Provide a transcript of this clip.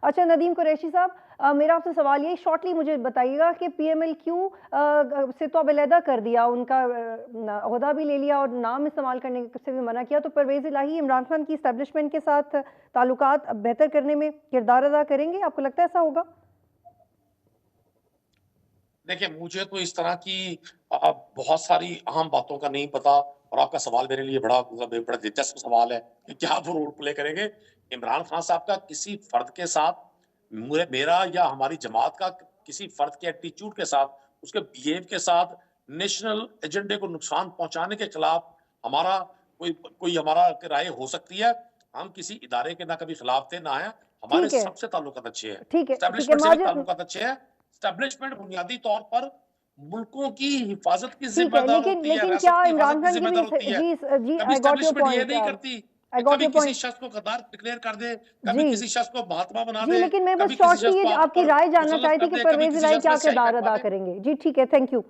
اچھا ندیم قریشی صاحب، میرا آپ سے سوال یہ شارٹلی مجھے بتائیے گا کہ پی ایم ایل کیو سے تو اب علیحدہ کر دیا، ان کا عہدہ بھی لے لیا اور نام استعمال کرنے سے بھی منع کیا، تو پرویز الہی عمران خان کی اسٹیبلشمنٹ کے ساتھ تعلقات بہتر کرنے میں کردار ادا کریں گے؟ آپ کو لگتا ہے ایسا ہوگا؟ دیکھیں مجھے تو اس طرح کی بہت ساری اہم باتوں کا نہیں پتا، اور آپ کا سوال میرے لیے بڑا دلچسپ سوال ہے کہ کیا وہ رول پلے کریں گے۔ عمران خان صاحب کا کسی فرد کے ساتھ، میرا یا ہماری جماعت کا کسی فرد کے ایٹیچیوڈ کے ساتھ، اس کے بیہیو کے ساتھ نیشنل ایجنڈے کو نقصان پہنچانے کے خلاف ہمارا کوئی ہمارا رائے ہو سکتی ہے۔ ہم کسی ادارے کے نہ کبھی خلاف تھے نہ ہیں، ہمارے ٹھیک ہے، سب سے تعلقات اچھے ہیں، ٹھیک ہے، ٹھیک ہے اسٹیبلشمنٹ سے بھی ماجد، تعلقات اچھے ہیں۔ اسٹیبلشمنٹ بنیادی طور پر ملکوں کی حفاظت کی ٹھیک ذمہ ہے، دار لیکن ہوتی ہے، لیکن کیا ریاست کی عمران حفاظت کی خان کی ذمہ بھی، دار ہوتی ہے۔ جی جی کبھی آئی گاٹ یور اسٹیبلشمنٹ یہ پوائنٹ، نہیں کرتی کہ آئی گاٹ کبھی یور کسی پوائنٹ، شخص کو غدار ڈکلیئر کر دے، کبھی جی کسی شخص کو مہاتما بنا جی، دے، لیکن میں بس کبھی کسی شارٹلی شخص کو یہ آپ آپ کی پر رائے جاننا مسلط چاہتی کر تھی کہ دے، کبھی پرویز کسی الہی شخص کیا پہ سیاہی کردار کٹوا ادا دے۔ کریں گے۔ جی ٹھیک ہے، تھینک یو۔